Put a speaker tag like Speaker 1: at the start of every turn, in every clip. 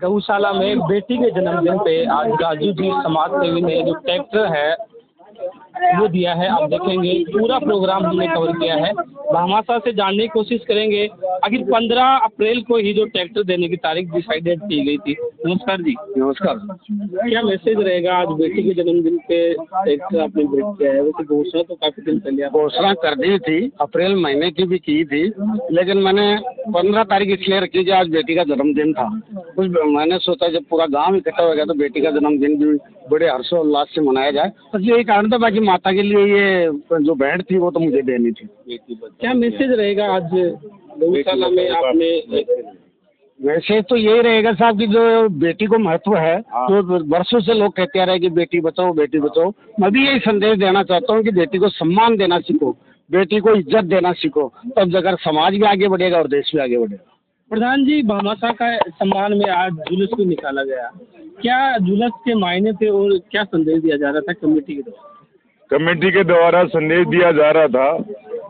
Speaker 1: गौशाला में बेटी के जन्मदिन पे आज राजू जी समाज सेवी ने जो ट्रैक्टर है वो दिया है। आप देखेंगे पूरा प्रोग्राम हमने कवर किया है। भामाशाह से जानने की कोशिश करेंगे आखिर 15 अप्रैल को ही जो ट्रैक्टर देने की तारीख डिसाइडेड की गई थी। नमस्कार जी।
Speaker 2: नमस्कार।
Speaker 1: क्या मैसेज रहेगा आज बेटी के जन्मदिन पे ट्रैक्टर आपने भेज किया है? वैसे घोषणा तो काफी दिन पहले
Speaker 2: घोषणा कर दी थी, अप्रैल महीने की भी की थी, लेकिन मैंने 15 तारीख इसलिए रखी कि आज बेटी का जन्मदिन था। कुछ मैंने सोचा जब पूरा गांव इकट्ठा हो गया तो बेटी का जन्मदिन भी बड़े हर्षोल्लास से मनाया जाए, तो यही कारण था। बाकी माता के लिए ये जो भेंट थी वो तो मुझे देनी थी।
Speaker 1: क्या मैसेज रहेगा आज गौशाला में आपने?
Speaker 2: वैसे तो यही रहेगा साहब कि जो बेटी को महत्व है, तो वर्षों से लोग कहते आ रहे हैं कि बेटी बचाओ बेटी बचाओ। मैं भी यही संदेश देना चाहता हूँ कि बेटी को सम्मान देना सीखो, बेटी को इज्जत देना सीखो, तब जाकर समाज भी आगे बढ़ेगा और देश भी आगे बढ़ेगा।
Speaker 1: प्रधान जी, भामाशाह का सम्मान में आज जुलूस को निकाला गया, क्या जुलूस के मायने थे और क्या संदेश दिया जा रहा था कमेटी के द्वारा?
Speaker 3: कमेटी के द्वारा संदेश दिया जा रहा था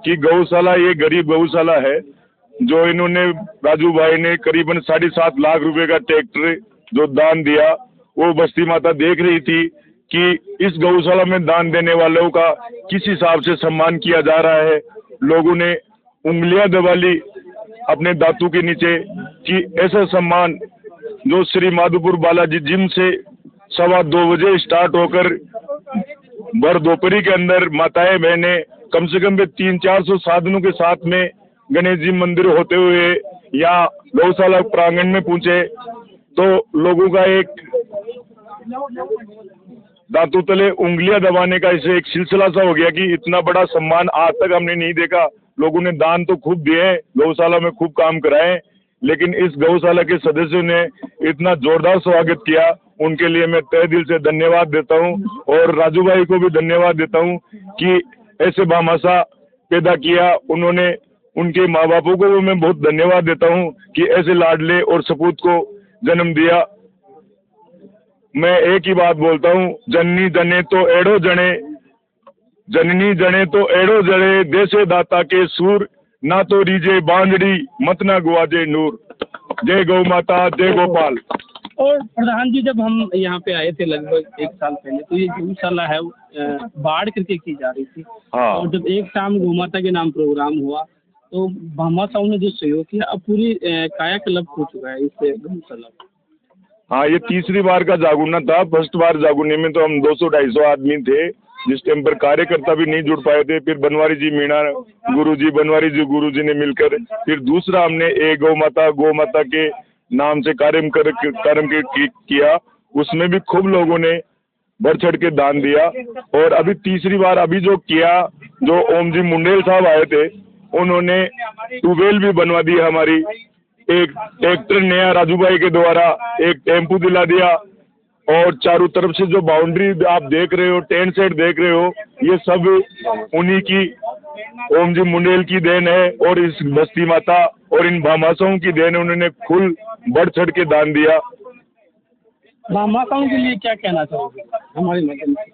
Speaker 3: कि गौशाला ये गरीब गौशाला है, जो इन्होंने राजू भाई ने करीबन 7.5 लाख रुपए का ट्रैक्टर जो दान दिया, वो बस्ती माता देख रही थी कि इस गौशाला में दान देने वालों का किस हिसाब से सम्मान किया जा रहा है। लोगों ने उंगलियां दबा ली अपने दांतों के नीचे कि ऐसा सम्मान जो श्री माधोपुर बालाजी जिम से 2:15 बजे स्टार्ट होकर भर दोपहरी के अंदर माताएं बहनें कम से कम 300-400 साधनों के साथ में गणेश जी मंदिर होते हुए यहाँ गौशाला प्रांगण में पहुंचे, तो लोगों का एक दांतों तले उंगलियां दबाने का इसे एक सिलसिला सा हो गया कि इतना बड़ा सम्मान आज तक हमने नहीं देखा। लोगों ने दान तो खूब दिए, गौशाला में खूब काम कराए, लेकिन इस गौशाला के सदस्यों ने इतना जोरदार स्वागत किया। उनके लिए मैं तहे दिल से धन्यवाद देता हूं और राजू भाई को भी धन्यवाद देता हूं कि ऐसे भामाशाह पैदा किया उन्होंने। उनके माँ बापों को भी मैं बहुत धन्यवाद देता हूं कि ऐसे लाडले और सपूत को जन्म दिया। मैं एक ही बात बोलता हूं, जननी जने तो एड़ो जने, जननी जने तो एड़ो जड़े, देशे दाता के सूर, ना तो रीजे बांधड़ी मत ना गुआजे नूर। जय गौ माता, जय गोपाल।
Speaker 1: और प्रधान जी, जब हम यहाँ पे आए थे लगभग 1 साल पहले, तो ये गौशाला है बाढ़ करके की जा रही थी।
Speaker 3: हाँ।
Speaker 1: और जब एक शाम गौ माता के नाम प्रोग्राम हुआ तो भामाशाह ने जो सहयोग किया, अब पूरी कायाकल्प हो चुका है इस गौशाला।
Speaker 3: हाँ, ये तीसरी बार का जागुना था। फर्स्ट बार जागुने में तो हम 200-250 आदमी थे, जिस टाइम पर कार्यकर्ता भी नहीं जुड़ पाए थे। फिर बनवारी जी मीणा बनवारी जी गुरु जी ने मिलकर फिर दूसरा हमने एक गौ माता के नाम से कार्य किया। उसमें भी खूब लोगों ने बढ़ चढ़ के दान दिया। और अभी तीसरी बार अभी जो किया, जो ओम जी मुंडेल साहब आए थे, उन्होंने ट्यूबवेल भी बनवा दी हमारी। एक ट्रैक्टर नया राजू भाई के द्वारा एक टेम्पू दिला दिया, और चारों तरफ से जो बाउंड्री आप देख रहे हो, टेंट सेट देख रहे हो, ये सब उन्हीं की ओम जी मुंडेल की देन है और इस बस्ती माता और इन भामाशाहों की देन। उन्होंने खुल बढ़ चढ़ के दान दिया।
Speaker 1: भामाशाहों के लिए क्या कहना चाहोगे हमारे माध्यम से?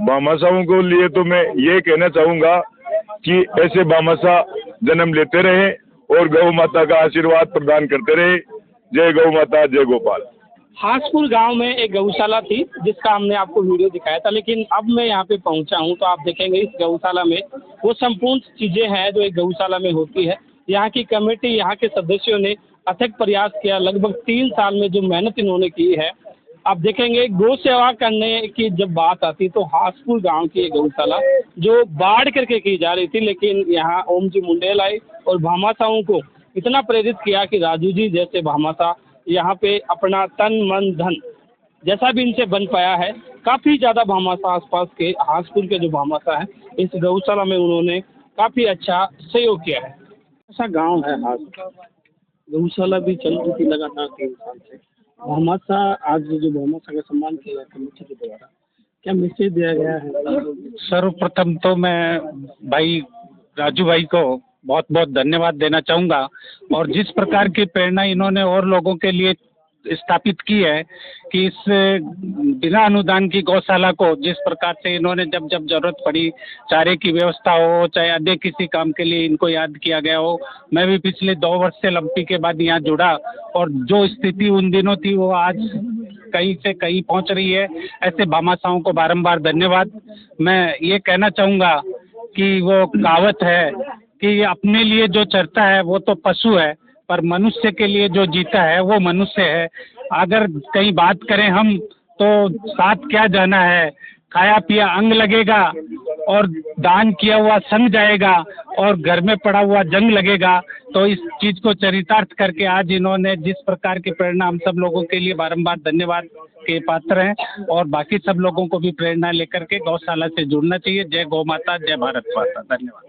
Speaker 3: भामाशाहों को लिए तो मैं ये कहना चाहूँगा कि ऐसे भामाशाह जन्म लेते रहे और गौ माता का आशीर्वाद प्रदान करते रहे। जय गौ माता, जय गोपाल।
Speaker 1: हासपुर गांव में एक गौशाला थी जिसका हमने आपको वीडियो दिखाया था, लेकिन अब मैं यहाँ पे पहुँचा हूँ तो आप देखेंगे इस गौशाला में वो संपूर्ण चीज़ें हैं जो एक गौशाला में होती है। यहाँ की कमेटी, यहाँ के सदस्यों ने अथक प्रयास किया। लगभग 3 साल में जो मेहनत इन्होंने की है, आप देखेंगे गौ सेवा करने की जब बात आती तो हासपुर गांव की एक गौशाला जो बाढ़ करके की जा रही थी, लेकिन यहाँ ओम जी मुंडेल आए और भामाशाहों को इतना प्रेरित किया कि राजू जी जैसे भामाशाह यहाँ पे अपना तन मन धन जैसा भी इनसे बन पाया है। काफ़ी ज़्यादा भामाशाह आसपास के हासपुर के जो भामाशाह हैं इस गौशाला में उन्होंने काफ़ी अच्छा सहयोग किया है। ऐसा गांव है हासपुर, गौशाला भी चल रही थी लगातार 3 साल से। भामाशाह आज जो भामाशाह का सम्मान किया कमेटी के द्वारा, क्या मैसेज दिया गया है?
Speaker 2: सर्वप्रथम तो मैं भाई राजू भाई को बहुत बहुत धन्यवाद देना चाहूँगा, और जिस प्रकार की प्रेरणा इन्होंने और लोगों के लिए
Speaker 4: स्थापित की है कि इस बिना अनुदान की गौशाला को जिस प्रकार से इन्होंने जब जब जरूरत पड़ी, चारे की व्यवस्था हो चाहे अन्य किसी काम के लिए इनको याद किया गया हो। मैं भी पिछले 2 वर्ष से लंपी के बाद यहाँ जुड़ा और जो स्थिति उन दिनों थी वो आज कहीं से कहीं पहुँच रही है। ऐसे भामाशाहों को बारंबार धन्यवाद। मैं ये कहना चाहूँगा कि वो कहावत है कि अपने लिए जो चरता है वो तो पशु है, पर मनुष्य के लिए जो जीता है वो मनुष्य है। अगर कहीं बात करें हम तो साथ क्या जाना है, खाया पिया अंग लगेगा और दान किया हुआ संग जाएगा और घर में पड़ा हुआ जंग लगेगा। तो इस चीज को चरितार्थ करके आज इन्होंने जिस प्रकार की प्रेरणा हम सब लोगों के लिए बारंबार धन्यवाद के पात्र हैं और बाकी सब लोगों को भी प्रेरणा लेकर के गौशाला से जुड़ना चाहिए। जय गौ माता, जय भारत माता। धन्यवाद।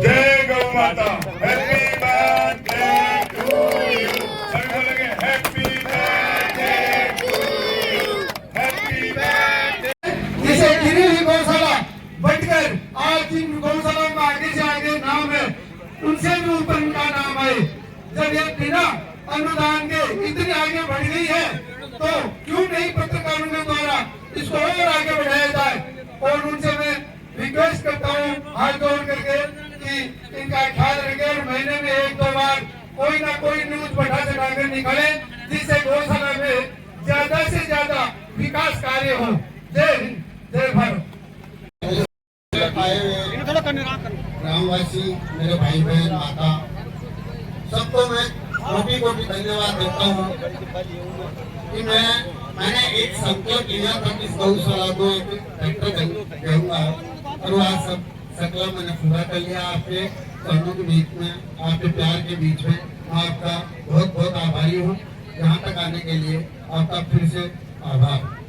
Speaker 5: जय गौ माता। Happy birthday to you. सभी बोलेंगे happy birthday to you, happy birthday.
Speaker 6: जिसे गिरी हुई गौशाला बढ़कर आज जिन गौशालाओं का आगे से आगे नाम है उनसे भी ऊपर उनका नाम है। जब ये बिना अनुदान के इतनी आगे बढ़ गई है तो क्यों नहीं पत्रकारों के द्वारा इसको और आगे बढ़ाया जाए। और उनसे मैं रिक्वेस्ट करता हूँ हाथ जोड़ करके कि इनका ख्याल रखें और महीने में 1-2 बार कोई ना कोई न्यूज बढ़ा चढ़ाकर निकाले जिससे गौशाला में ज्यादा से ज्यादा विकास कार्य हो। जय हिंद, जय भारत।
Speaker 7: ग्रामवासी, मेरे भाई बहन, माता, सबको मैं कोटि कोटि धन्यवाद देता हूँ कि मैंने एक संकल्प लिया था कि इस गौशाला को एक ट्रैक्टर दूंगा और वह सब संकल्प मैंने पूरा कर लिया। आपके चरणों के बीच में, आपके प्यार के बीच में मैं आपका बहुत बहुत आभारी हूँ। यहाँ तक आने के लिए आपका फिर से आभार।